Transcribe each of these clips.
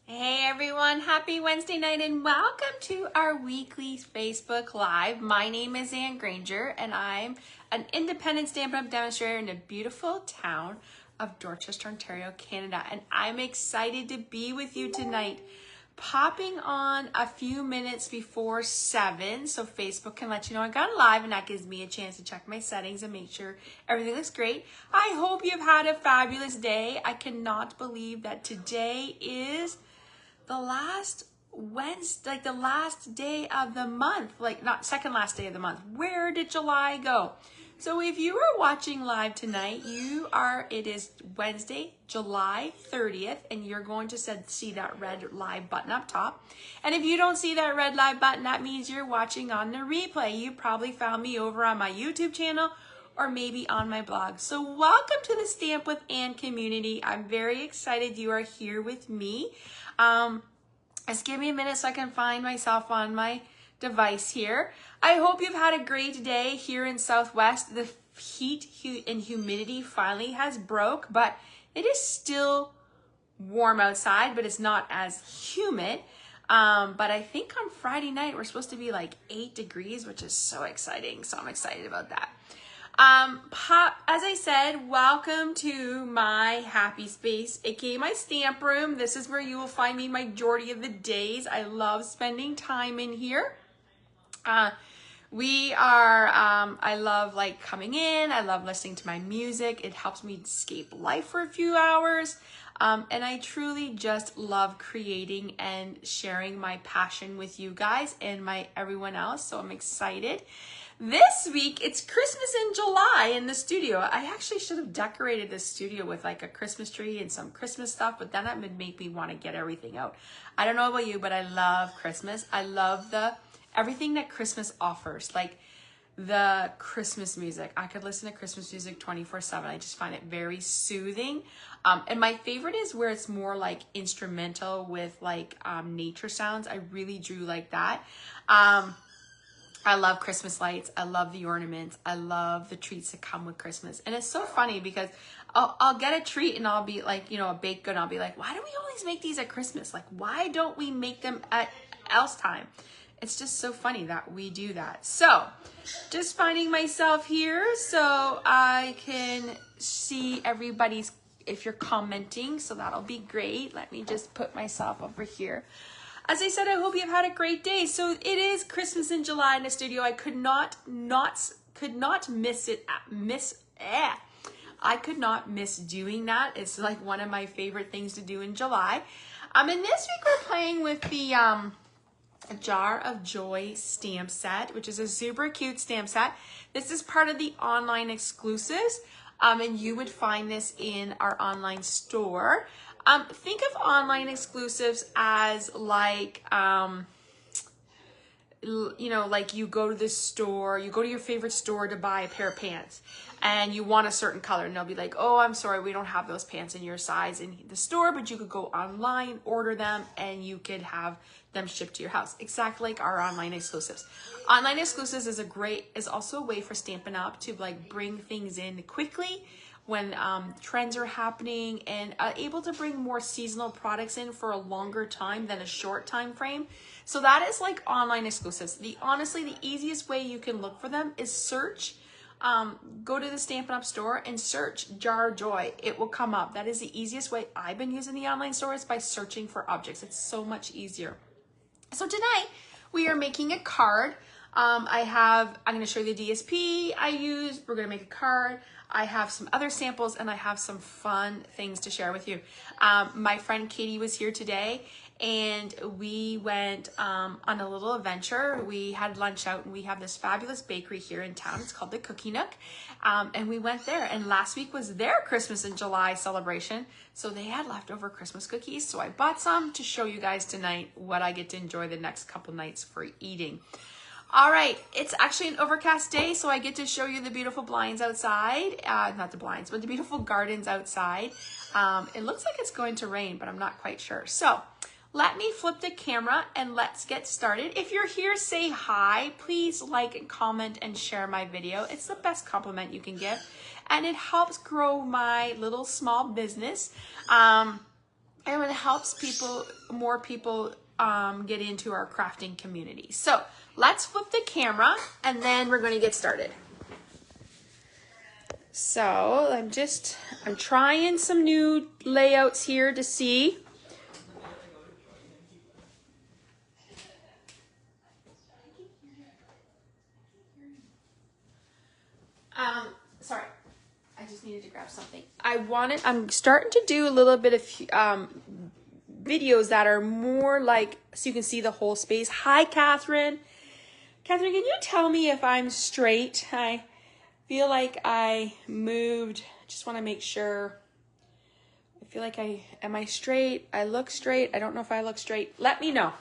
Hey everyone, happy Wednesday night and welcome to our weekly Facebook Live. My name is Ann Granger and I'm an independent Stampin' Up! Demonstrator in the beautiful town of Dorchester, Ontario, Canada. And I'm excited to be with you tonight, popping on a few minutes before 7 so Facebook can let you know I got live, and that gives me a chance to check my settings and make sure everything looks great. I hope you've had a fabulous day. I cannot believe that today is the last Wednesday, like the last day of the month, like not second last day of the month. Where did July go? So if you are watching live tonight, it is Wednesday, July 30th, and you're going to see that red live button up top. And if you don't see that red live button, that means you're watching on the replay. You probably found me over on my YouTube channel or maybe on my blog. So welcome to the Stamp with Ann community. I'm very excited you are here with me. Just give me a minute so I can find myself on my device here. I hope you've had a great day here in Southwest. The heat and humidity finally has broke, but it is still warm outside, but it's not as humid. But I think on Friday night, we're supposed to be like 8 degrees, which is so exciting. So I'm excited about that. As I said, welcome to my happy space, aka my stamp room. This is where you will find me majority of the days. I love spending time in here. I love like coming in. I love listening to my music. It helps me escape life for a few hours. And I truly just love creating and sharing my passion with you guys and everyone else. So I'm excited. This week, it's Christmas in July in the studio. I actually should have decorated this studio with like a Christmas tree and some Christmas stuff, but then that would make me want to get everything out. I don't know about you, but I love Christmas. I love everything that Christmas offers, like the Christmas music. I could listen to Christmas music 24/7. I just find it very soothing. And my favorite is where it's more like instrumental with like nature sounds. I really do like that. I love Christmas lights. I love the ornaments. I love the treats that come with Christmas. And it's so funny because I'll get a treat and I'll be like, a baked good. And I'll be like, why do we always make these at Christmas? Like, why don't we make them at else time? It's just so funny that we do that. So just finding myself here so I can see everybody's, if you're commenting, so that'll be great. Let me just put myself over here. As I said, I hope you've had a great day. So it is Christmas in July in the studio. I could not miss it. I could not miss doing that. It's like one of my favorite things to do in July. And this week we're playing with the Jar of Joy stamp set, which is a super cute stamp set. This is part of the online exclusives. And you would find this in our online store. Think of online exclusives as like, like you go to the store, you go to your favorite store to buy a pair of pants and you want a certain color and they'll be like, oh, I'm sorry, we don't have those pants in your size in the store, but you could go online, order them, and you could have them shipped to your house. Exactly like our online exclusives. Online exclusives is also a way for Stampin' Up! To like bring things in quickly when trends are happening, and able to bring more seasonal products in for a longer time than a short time frame. So that is like online exclusives. Honestly, the easiest way you can look for them is search. Go to the Stampin' Up! Store and search Jar of Joy. It will come up. That is the easiest way I've been using the online store, is by searching for objects. It's so much easier. So tonight we are making a card. I'm going to show you the DSP I used. We're going to make a card. I have some other samples and I have some fun things to share with you. My friend Katie was here today and we went on a little adventure. We had lunch out and we have this fabulous bakery here in town. It's called the Cookie Nook. And we went there, and last week was their Christmas in July celebration. So they had leftover Christmas cookies. So I bought some to show you guys tonight what I get to enjoy the next couple nights for eating. All right, it's actually an overcast day, so I get to show you the beautiful blinds outside. Not the blinds, but the beautiful gardens outside. It looks like it's going to rain, but I'm not quite sure. So let me flip the camera and let's get started. If you're here, say hi. Please like and comment and share my video. It's the best compliment you can give, and it helps grow my little small business. and it helps more people get into our crafting community. So let's flip the camera and then we're going to get started. So I'm trying some new layouts here to see. Sorry, I just needed to grab something. I'm starting to do a little bit of videos that are more like, so you can see the whole space. Hi, Catherine. Catherine, can you tell me if I'm straight? I feel like I moved. Just want to make sure. I feel like am I straight? I look straight. I don't know if I look straight. Let me know.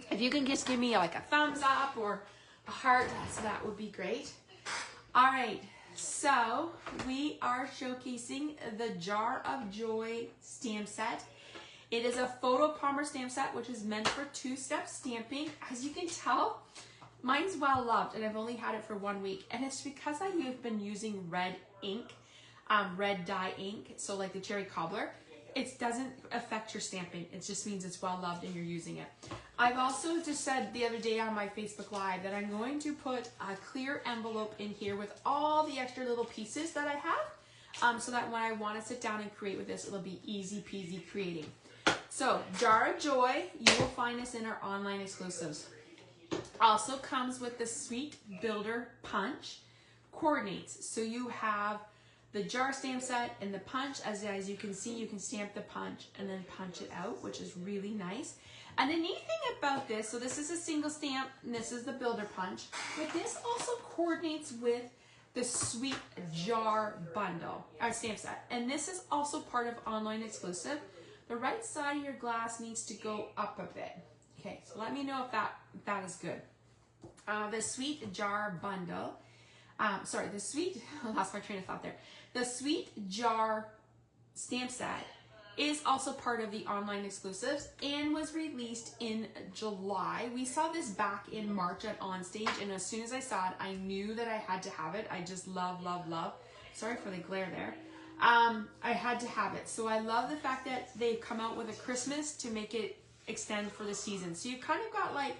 If you can just give me like a thumbs up or a heart, so that would be great. All right, so we are showcasing the Jar of Joy stamp set. It is a photo palmer stamp set, which is meant for two-step stamping. As you can tell, mine's well loved, and I've only had it for 1 week. And it's because I have been using red ink, red dye ink, so like the cherry cobbler. It doesn't affect your stamping. It just means it's well loved and you're using it. I've also just said the other day on my Facebook Live that I'm going to put a clear envelope in here with all the extra little pieces that I have, so that when I want to sit down and create with this, it'll be easy peasy creating. So Jar of Joy, you will find this in our online exclusives. Also comes with the Sweet Builder Punch. Coordinates, so you have the jar stamp set and the punch. As you can see, you can stamp the punch and then punch it out, which is really nice. And the neat thing about this, so this is a single stamp and this is the builder punch, but this also coordinates with the Sweet Jar bundle, our stamp set. And this is also part of online exclusive. The right side of your glass needs to go up a bit. Okay, so let me know if that is good. The Sweet Jar bundle, I lost my train of thought there. The Sweet Jar stamp set is also part of the online exclusives and was released in July. We saw this back in March at Onstage, and as soon as I saw it, I knew that I had to have it. I just love, love, love. Sorry for the glare there. I had to have it. So I love the fact that they've come out with a Christmas to make it extend for the season. So you've kind of got like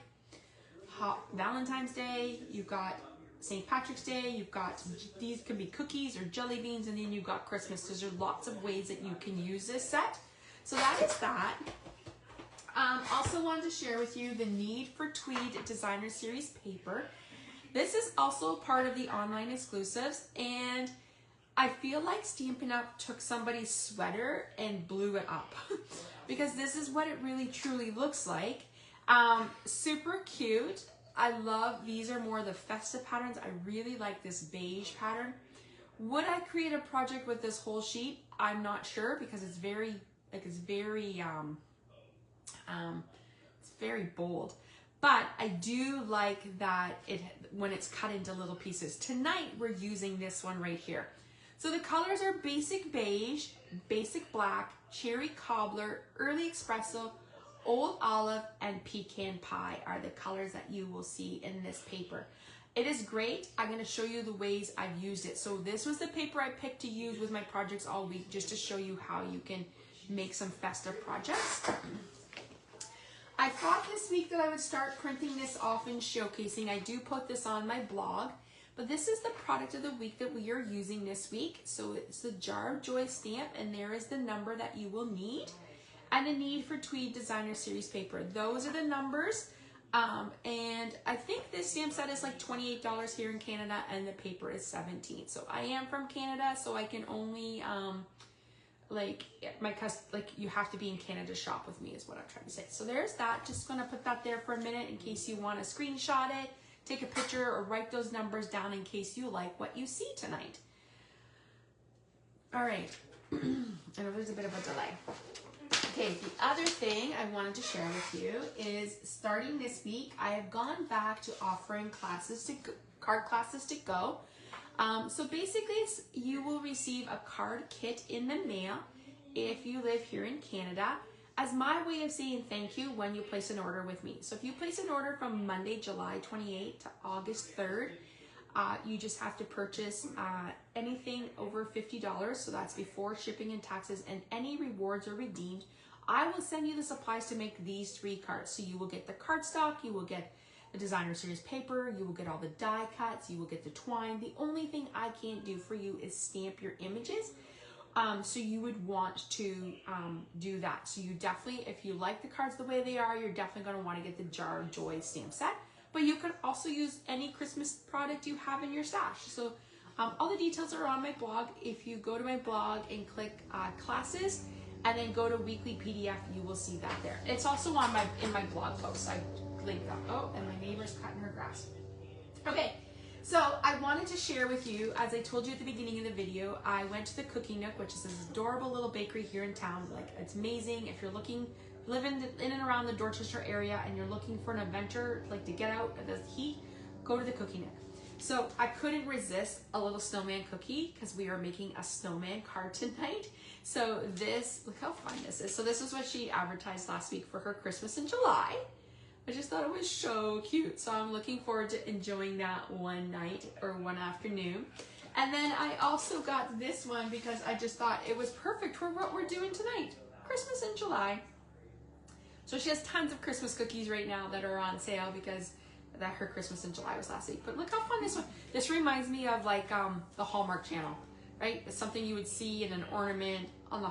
Valentine's Day, you've got St. Patrick's Day, you've got, these can be cookies or jelly beans, and then you've got Christmas. So there's lots of ways that you can use this set. So that is that. Also wanted to share with you the need for Tweed Designer Series Paper. This is also part of the online exclusives, and I feel like Stampin' Up! Took somebody's sweater and blew it up because this is what it really truly looks like. Super cute. I love, these are more the festive patterns. I really like this beige pattern. Would I create a project with this whole sheet? I'm not sure because it's very bold. But I do like that when it's cut into little pieces. Tonight we're using this one right here. So the colors are basic beige, basic black, cherry cobbler, early espresso, old olive, and pecan pie are the colors that you will see in this paper. It is great. I'm going to show you the ways I've used it. So this was the paper I picked to use with my projects all week, just to show you how you can make some festive projects. I thought this week that I would start printing this off and showcasing. I do put this on my blog, but this is the product of the week that we are using this week. So it's the Jar of Joy stamp, and there is the number that you will need. And a need for Tweed Designer Series Paper. Those are the numbers. And I think this stamp set is like $28 here in Canada, and the paper is $17. So I am from Canada, so I can only, you have to be in Canada to shop with me is what I'm trying to say. So there's that. Just gonna put that there for a minute in case you wanna screenshot it, take a picture, or write those numbers down in case you like what you see tonight. All right, I know there's a bit of a delay. Okay, the other thing I wanted to share with you is starting this week, I have gone back to offering card classes to go. So basically, you will receive a card kit in the mail if you live here in Canada as my way of saying thank you when you place an order with me. So if you place an order from Monday, July 28th to August 3rd, you just have to purchase anything over $50, so that's before shipping and taxes, and any rewards are redeemed. I will send you the supplies to make these 3 cards. So you will get the cardstock, you will get the designer series paper, you will get all the die cuts, you will get the twine. The only thing I can't do for you is stamp your images. So you would want to do that. So you definitely, if you like the cards the way they are, you're definitely going to want to get the Jar of Joy stamp set. But you could also use any Christmas product you have in your stash. So all the details are on my blog. If you go to my blog and click classes and then go to weekly PDF, you will see that there. It's also on in my blog post. I linked that. Oh, and my neighbor's cutting her grass. Okay. So I wanted to share with you, as I told you at the beginning of the video, I went to the Cookie Nook, which is this adorable little bakery here in town. Like, it's amazing. If you're living in and around the Dorchester area and you're looking for an adventure, like to get out of the heat, go to the Cookie Nook. So I couldn't resist a little snowman cookie because we are making a snowman card tonight. So this, look how fun this is. So this is what she advertised last week for her Christmas in July. I just thought it was so cute. So I'm looking forward to enjoying that one night or one afternoon. And then I also got this one because I just thought it was perfect for what we're doing tonight. Christmas in July. So she has tons of Christmas cookies right now that are on sale because that her Christmas in July was last week. But look how fun this one. This reminds me of like the Hallmark Channel, right? It's something you would see in an ornament on the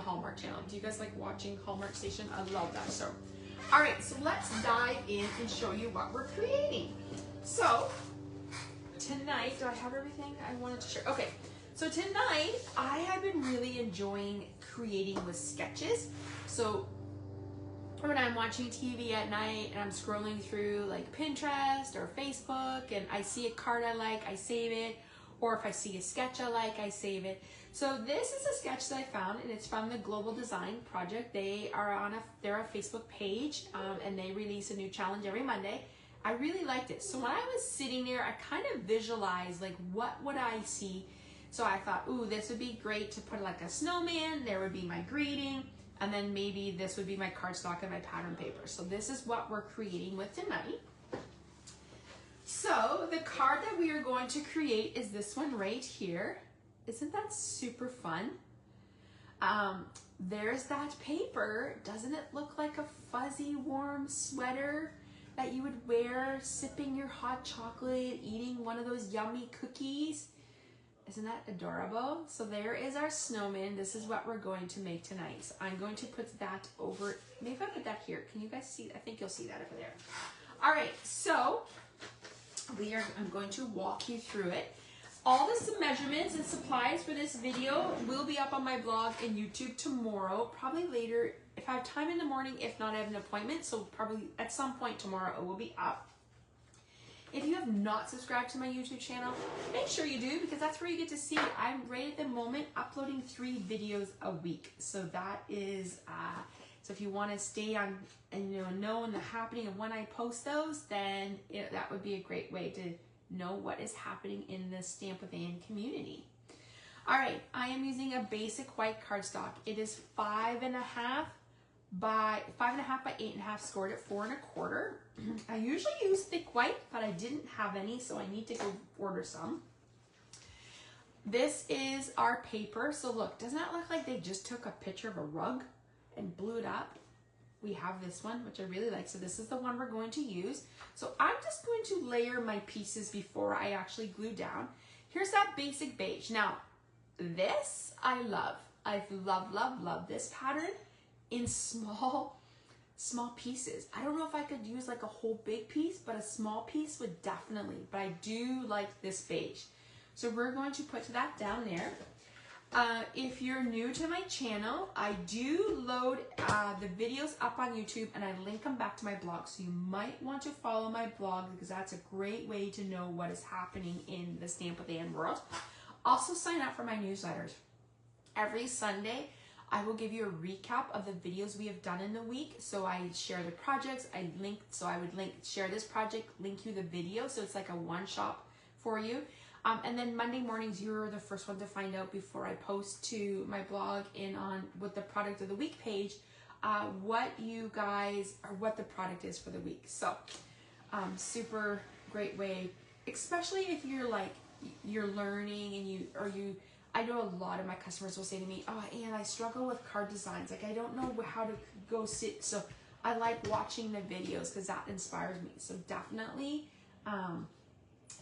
Hallmark Channel. Do you guys like watching Hallmark Station? I love that show. All right, so let's dive in and show you what we're creating. So tonight, do I have everything I wanted to share? Okay, so tonight I have been really enjoying creating with sketches. So when I'm watching TV at night and I'm scrolling through like Pinterest or Facebook and I see a card I like, I save it. Or if I see a sketch I like, I save it. So this is a sketch that I found, and it's from the Global Design Project. They're a Facebook page, and they release a new challenge every Monday. I really liked it. So when I was sitting there, I kind of visualized like what would I see. So I thought, ooh, this would be great to put like a snowman. There would be my greeting, and then maybe this would be my cardstock and my pattern paper. So this is what we're creating with tonight. So the card that we are going to create is this one right here. Isn't that super fun? There's that paper. Doesn't it look like a fuzzy, warm sweater that you would wear sipping your hot chocolate, eating one of those yummy cookies? Isn't that adorable? So there is our snowman. This is what we're going to make tonight. So I'm going to put that over, maybe I'll put that here. Can you guys see? I think you'll see that over there. All right, so I'm going to walk you through it. All the measurements and supplies for this video will be up on my blog and YouTube tomorrow, probably later if I have time in the morning. If not, I have an appointment, so probably at some point tomorrow it will be up. If you have not subscribed to my YouTube channel, make sure you do, because that's where you get to see it. I'm right at the moment uploading 3 videos a week. So that is, so if you want to stay on and know the happening of when I post those, then that would be a great way to know what is happening in the Stamp with Ann community. All right, I am using a basic white cardstock. It is 5.5 by 8.5, scored at 4 1/4. I usually use thick white, but I didn't have any, so I need to go order some. This is our paper. So look, doesn't that look like they just took a picture of a rug and blew it up? We have this one, which I really like. So this is the one we're going to use. So I'm just going to layer my pieces before I actually glue down. Here's that basic beige. Now, this I love. I love this pattern in small pieces. I don't know if I could use like a whole big piece, but a small piece would definitely. But I do like this beige. So we're going to put that down there. If you're new to my channel, I do load the videos up on YouTube and I link them back to my blog. So you might want to follow my blog, because that's a great way to know what is happening in the Stamp with Ann world. Also sign up for my newsletters. Every Sunday, I will give you a recap of the videos we have done in the week. So I share the projects, I would share this project, link you the video. So it's like a one-shop for you. And then Monday mornings, you're the first one to find out before I post to my blog and on with the product of the week page, what the product is for the week. So super great way, especially if you're learning and you I know a lot of my customers will say to me, oh, Anne, I struggle with card designs. Like, I don't know how to go sit. So I like watching the videos because that inspires me. So definitely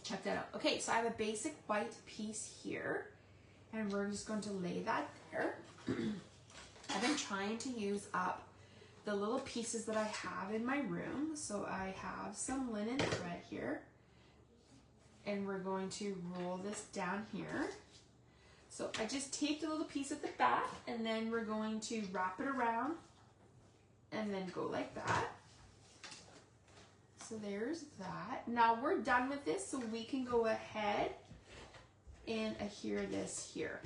check that out. Okay, so I have a basic white piece here, and we're just going to lay that there. I've been trying to use up the little pieces that I have in my room. So I have some linen thread here, and we're going to roll this down here. So I just taped a little piece at the back, and then we're going to wrap it around and then go like that. So there's that. Now we're done with this, so we can go ahead and adhere this here.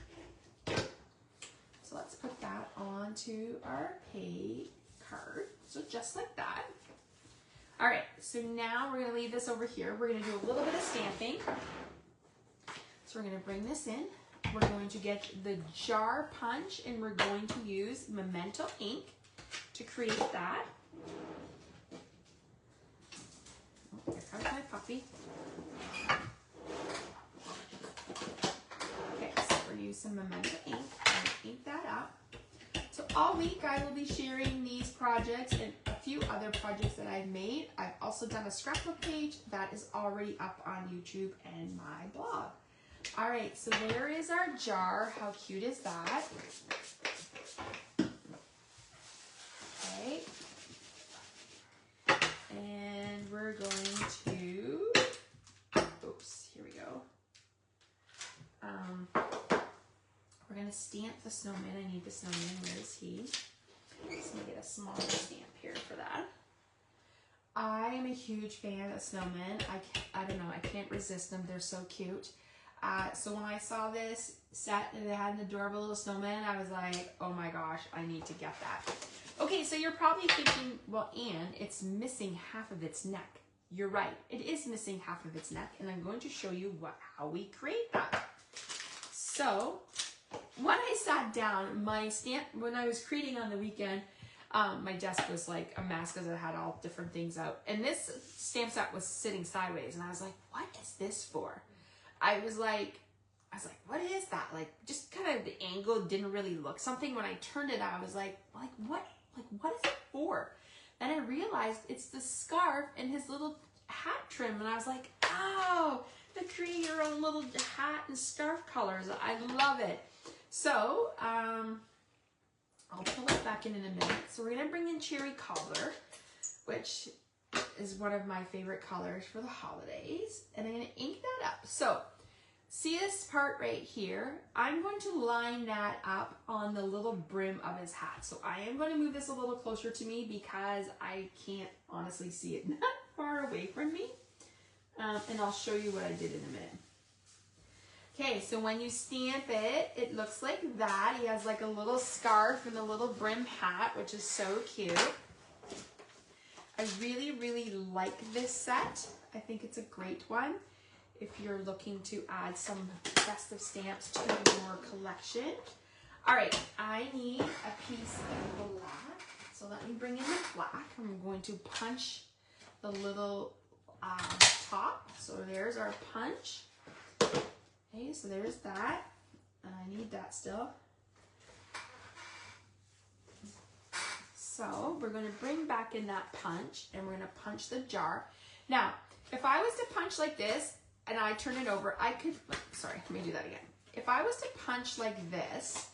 So let's put that onto our pay card. So just like that. All right, so now we're gonna leave this over here. We're gonna do a little bit of stamping. So we're gonna bring this in. We're going to get the jar punch, and we're going to use Memento ink to create that. Oh, here comes my puppy. Okay, so we're using some Memento ink and ink that up. So all week I will be sharing these projects and a few other projects that I've made. I've also done a scrapbook page that is already up on YouTube and my blog. All right, so there is our jar. How cute is that? Okay. And we're going to, oops, here we go. We're going to stamp the snowman. I need the snowman. Where is he? Just going to get a smaller stamp here for that. I am a huge fan of snowmen. I don't know, I can't resist them. They're so cute. So when I saw this set and it had an adorable little snowman, I was like, oh my gosh, I need to get that. Okay, so you're probably thinking, well, Anne, it's missing half of its neck. You're right, it is missing half of its neck, and I'm going to show you how we create that. So when I sat down, my stamp, when I was creating on the weekend, my desk was like a mess because it had all different things out. And this stamp set was sitting sideways, and I was like, what is this for? I was like, what is that? Like, just kind of the angle didn't really look something. When I turned it, I was like, what is it for? Then I realized it's the scarf and his little hat trim. And I was like, oh, to create your own little hat and scarf colors. I love it. So, I'll pull it back in a minute. So we're gonna bring in Cherry Cobbler, which is one of my favorite colors for the holidays, and I'm going to ink that up. So see this part right here? I'm going to line that up on the little brim of his hat. So I am going to move this a little closer to me because I can't honestly see it that far away from me, and I'll show you what I did in a minute. Okay, so when you stamp it, it looks like that. He has like a little scarf and a little brim hat, which is so cute. I really, really like this set. I think it's a great one if you're looking to add some festive stamps to your collection. All right, I need a piece of black. So let me bring in the black. I'm going to punch the little top. So there's our punch. Okay, so there's that. I need that still. So we're going to bring back in that punch, and we're going to punch the jar. Now, if I was to punch like this and I turn it over, I could, sorry, let me do that again. If I was to punch like this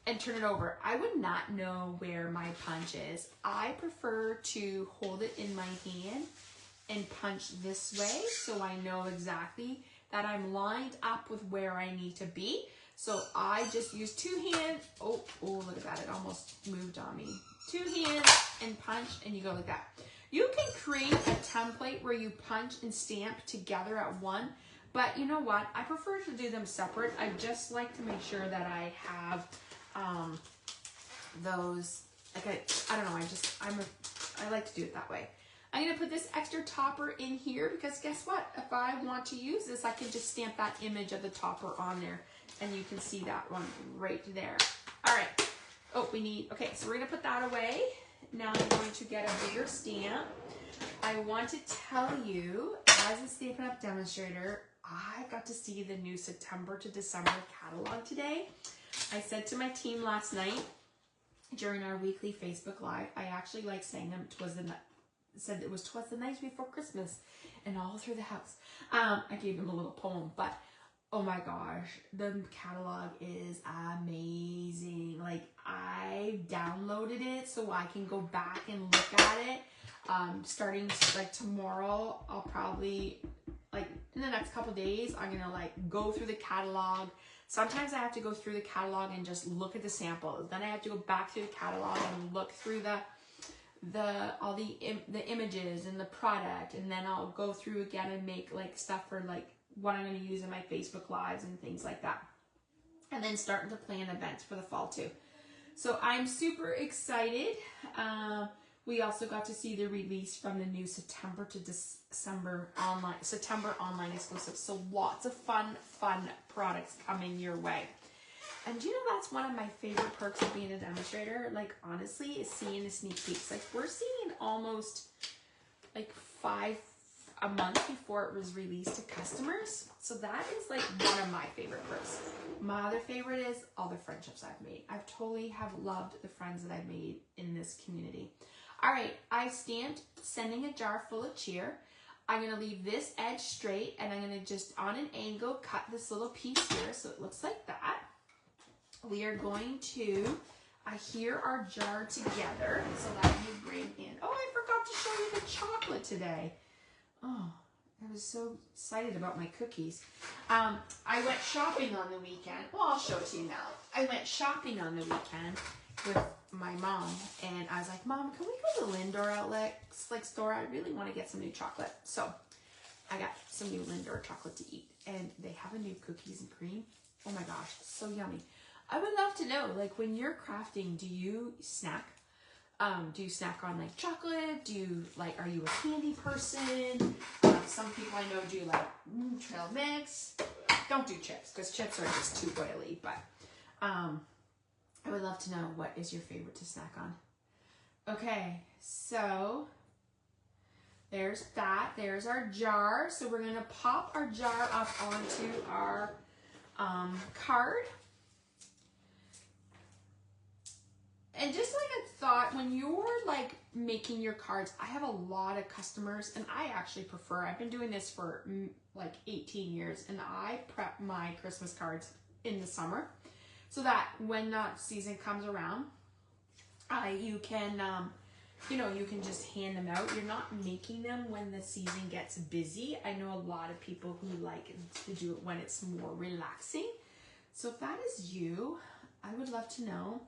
and turn it over, I would not know where my punch is. I prefer to hold it in my hand and punch this way so I know exactly that I'm lined up with where I need to be. So I just use two hands. Oh, look at that. It almost moved on me. Two hands and punch, and you go like that. You can create a template where you punch and stamp together at one, but you know what? I prefer to do them separate. I just like to make sure that I have those, like I don't know, I like to do it that way. I'm gonna put this extra topper in here because guess what? If I want to use this, I can just stamp that image of the topper on there. And you can see that one right there. All right. Oh, okay, so we're gonna put that away. Now I'm going to get a bigger stamp. I want to tell you, as a Stampin' Up! Demonstrator, I got to see the new September to December catalog today. I said to my team last night during our weekly Facebook Live, I actually like saying them, said it was 'twas the night before Christmas and all through the house. I gave them a little poem, but oh my gosh, the catalog is amazing. Like, I downloaded it so I can go back and look at it. Starting like tomorrow, I'll probably, like in the next couple days, I'm gonna like go through the catalog. Sometimes I have to go through the catalog and just look at the samples. Then I have to go back through the catalog and look through all the images and the product, and then I'll go through again and make like stuff for like what I'm going to use in my Facebook Lives and things like that. And then starting to plan events for the fall too. So I'm super excited. We also got to see the release from the new September to December September online exclusive. So lots of fun products coming your way. And you know, that's one of my favorite perks of being a demonstrator. Like, honestly, is seeing the sneak peeks. Like, we're seeing almost like 5 a month before it was released to customers. So that is like one of my favorite perks. My other favorite is all the friendships I've made. I've totally have loved the friends that I've made in this community. All right, I stamped sending a jar full of cheer. I'm gonna leave this edge straight, and I'm gonna just on an angle cut this little piece here so it looks like that. We are going to adhere our jar together so that you bring in, oh, I forgot to show you the chocolate today. Oh, I was so excited about my cookies. I went shopping on the weekend. Well, I'll show it to you now. I went shopping on the weekend with my mom, and I was like, Mom, can we go to Lindor Outlet store? I really want to get some new chocolate. So I got some new Lindor chocolate to eat, and they have a new cookies and cream. Oh my gosh, so yummy. I would love to know, like, when you're crafting, do you snack? Do you snack on like chocolate? Do you like, are you a candy person? Some people I know do like trail mix. Don't do chips because chips are just too oily, but I would love to know what is your favorite to snack on. Okay, so there's that. There's our jar. So we're gonna pop our jar up onto our card. And just like a thought, when you're like making your cards, I have a lot of customers, and I actually prefer, I've been doing this for like 18 years, and I prep my Christmas cards in the summer so that when that season comes around, you can, you know, you can just hand them out. You're not making them when the season gets busy. I know a lot of people who like to do it when it's more relaxing. So if that is you, I would love to know.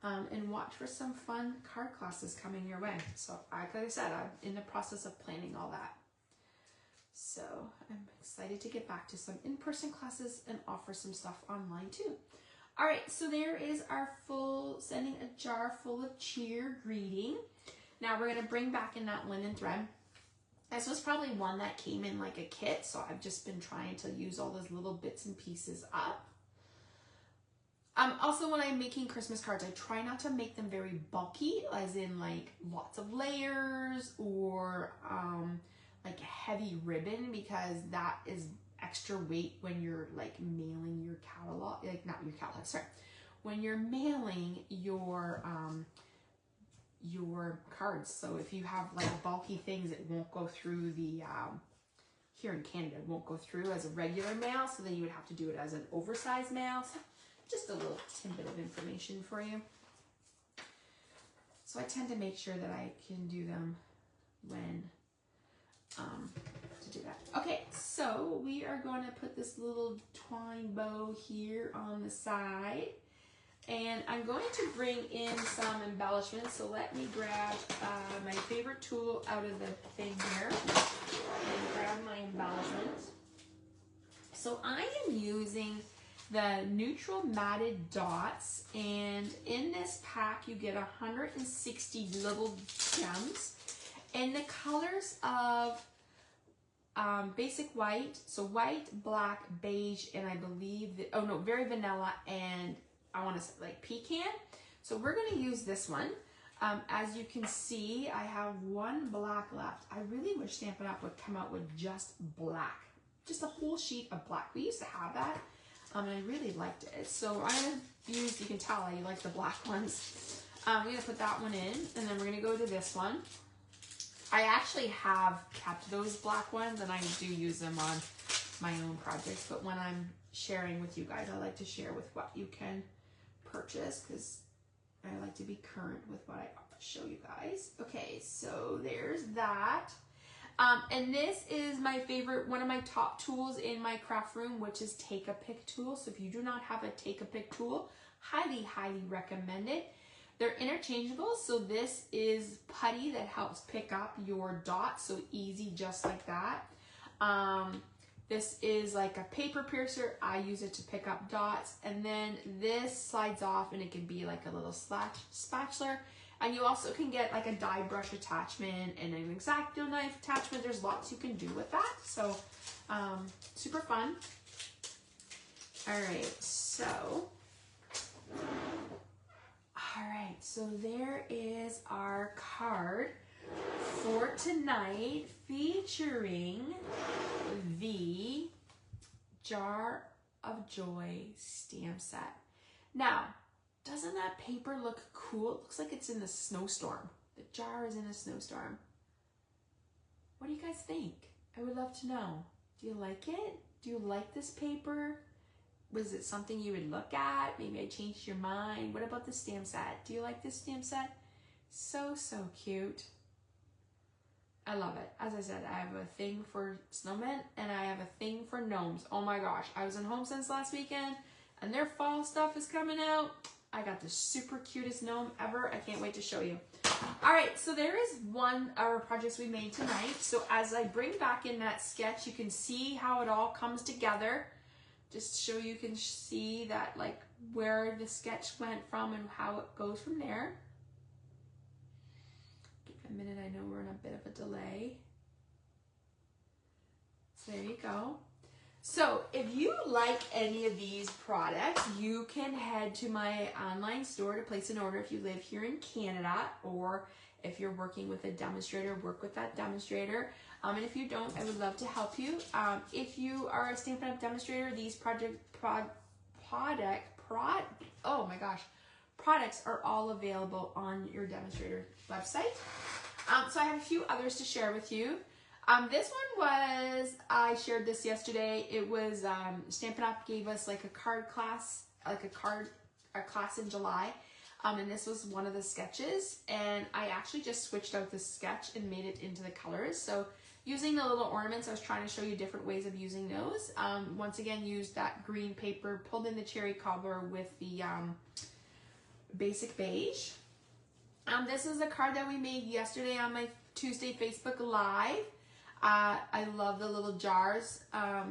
And watch for some fun card classes coming your way. So like I said, I'm in the process of planning all that. So I'm excited to get back to some in-person classes and offer some stuff online too. All right, so there is our full sending a jar full of cheer greeting. Now we're gonna bring back in that linen thread. This was probably one that came in like a kit, so I've just been trying to use all those little bits and pieces up. Also, when I'm making Christmas cards, I try not to make them very bulky, as in like lots of layers or like heavy ribbon, because that is extra weight when you're like mailing your catalog, like not your catalog, sorry, when you're mailing your cards. So if you have like bulky things, it won't go through the, here in Canada, it won't go through as a regular mail, so then you would have to do it as an oversized mail. So just a little tidbit of information for you. So I tend to make sure that I can do them when to do that. Okay, so we are going to put this little twine bow here on the side, and I'm going to bring in some embellishments. So let me grab my favorite tool out of the thing here and grab my embellishments. So I am using the neutral matted dots, and in this pack you get 160 little gems in the colors of basic white, so white, black, beige, and I believe that, oh no, very vanilla, and I want to say like pecan. So we're going to use this one. As you can see, I have one black left. I really wish Stampin' Up! Would come out with just black. just a whole sheet of black. We used to have that, and I really liked it. So I used, you can tell I like the black ones. We're gonna put that one in, and then we're gonna go to this one. I actually have kept those black ones, and I do use them on my own projects, but when I'm sharing with you guys, I like to share with what you can purchase, because I like to be current with what I show you guys. Okay, so there's that. And this is my favorite, one of my top tools in my craft room, which is Take a Pick tool. So if you do not have a Take a Pick tool, highly, highly recommend it. They're interchangeable. So this is putty that helps pick up your dots. So easy, just like that. This is like a paper piercer. I use it to pick up dots. And then this slides off and it can be like a little spatula. And you also can get like a die brush attachment and an X-Acto knife attachment. There's lots you can do with that. So super fun. All right, so there is our card for tonight, featuring the Jar of Joy stamp set. Now, doesn't that paper look cool? It looks like it's in a snowstorm. The jar is in a snowstorm. What do you guys think? I would love to know. Do you like it? Do you like this paper? Was it something you would look at? Maybe I changed your mind. What about the stamp set? Do you like this stamp set? So, so cute. I love it. As I said, I have a thing for snowmen and I have a thing for gnomes. Oh my gosh. I was in HomeSense last weekend and their fall stuff is coming out. I got the super cutest gnome ever. I can't wait to show you. All right, so there is one of our projects we made tonight. So as I bring back in that sketch, you can see how it all comes together. Just so you can see that, like, where the sketch went from and how it goes from there. Give it a minute, I know we're in a bit of a delay. So there you go. So if you like any of these products, you can head to my online store to place an order if you live here in Canada, or if you're working with a demonstrator, work with that demonstrator. And if you don't, I would love to help you. If you are a Stampin' Up! Demonstrator, these products are all available on your demonstrator website. So I have a few others to share with you. This one was, I shared this yesterday. It was, Stampin' Up! Gave us like a card class, like a class in July. And this was one of the sketches. And I actually just switched out the sketch and made it into the colors. So using the little ornaments, I was trying to show you different ways of using those. Once again, used that green paper, pulled in the cherry cobbler with the basic beige. This is a card that we made yesterday on my Tuesday Facebook Live. I love the little jars.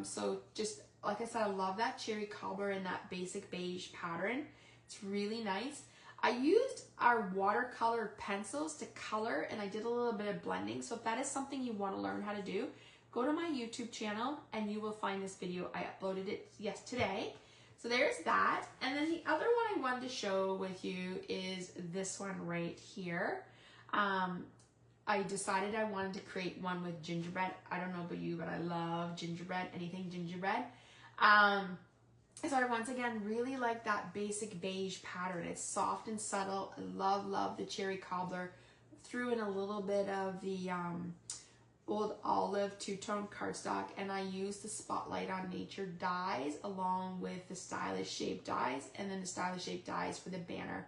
So just like I said, I love that cherry cobbler and that basic beige pattern. It's really nice. I used our watercolor pencils to color, and I did a little bit of blending. So if that is something you want to learn how to do, go to my YouTube channel and you will find this video. I uploaded it today. So there's that. And then the other one I wanted to show with you is this one right here. I decided I wanted to create one with gingerbread. I don't know about you, but I love gingerbread, anything gingerbread. So I once again really like that basic beige pattern. It's soft and subtle. I love the cherry cobbler. Threw in a little bit of the old olive two-tone cardstock, and I used the Spotlight on Nature dies along with the Stylish Shape dies, and then the Stylish Shape dies for the banner.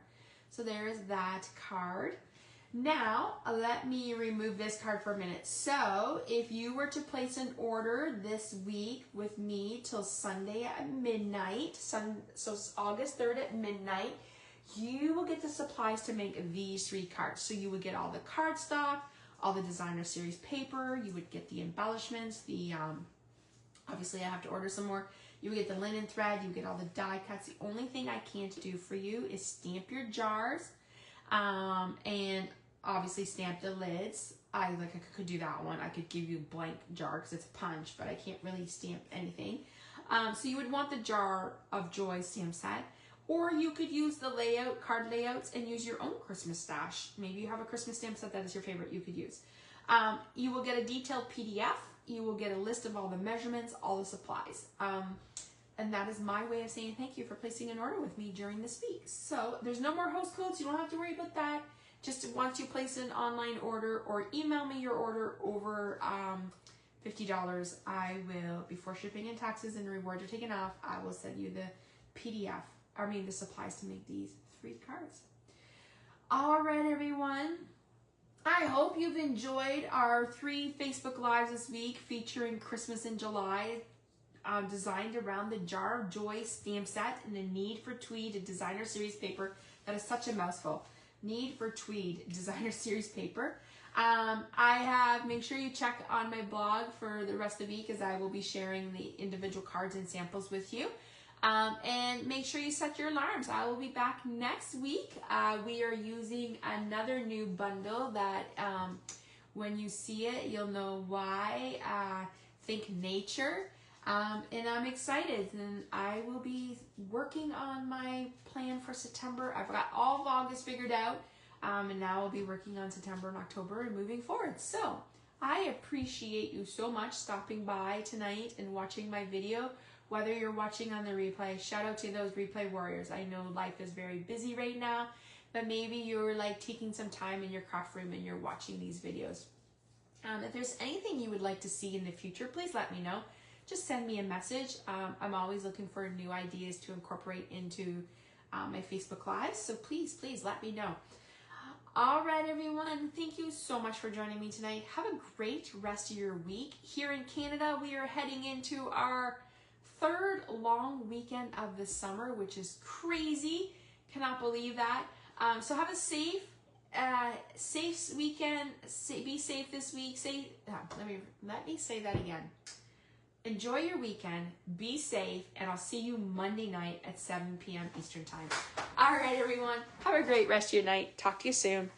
So there's that card. Now, let me remove this card for a minute. So, if you were to place an order this week with me till Sunday at midnight, so August 3rd at midnight, you will get the supplies to make these 3 cards. So you would get all the cardstock, all the designer series paper, you would get the embellishments, the, obviously I have to order some more. You would get the linen thread, you would get all the die cuts. The only thing I can't do for you is stamp your jars, and obviously stamp the lids. I could do that one. I could give you a blank jar because it's punch, but I can't really stamp anything. So you would want the Jar of Joy stamp set. Or you could use the card layouts and use your own Christmas stash. Maybe you have a Christmas stamp set that is your favorite you could use. You will get a detailed PDF. You will get a list of all the measurements, all the supplies. And that is my way of saying thank you for placing an order with me during this week. So there's no more host codes. You don't have to worry about that. Just once you place an online order or email me your order over $50, I will, before shipping and taxes and rewards are taken off, I will send you the supplies to make these 3 cards. All right, everyone. I hope you've enjoyed our 3 Facebook Lives this week featuring Christmas in July, designed around the Jar of Joy stamp set and the Need for Tweed Designer Series Paper. That is such a mouthful. Need for Tweed Designer Series Paper. Make sure you check on my blog for the rest of the week, as I will be sharing the individual cards and samples with you. And make sure you set your alarms. I will be back next week. We are using another new bundle that when you see it, you'll know why. Think nature. And I'm excited, and I will be working on my plan for September. I've got all of August figured out, and now I'll be working on September and October and moving forward. So I appreciate you so much stopping by tonight and watching my video. Whether you're watching on the replay, shout out to those replay warriors. I know life is very busy right now, but maybe you're like taking some time in your craft room and you're watching these videos. If there's anything you would like to see in the future, please let me know. Just send me a message. I'm always looking for new ideas to incorporate into my Facebook Lives, so please let me know. All right, everyone, thank you so much for joining me tonight. Have a great rest of your week. Here in Canada, we are heading into our 3rd long weekend of the summer, which is crazy. Cannot believe that. So have a safe weekend. Be safe this week. Let me say that again. Enjoy your weekend, be safe, and I'll see you Monday night at 7 p.m. Eastern Time. All right, everyone. Have a great rest of your night. Talk to you soon.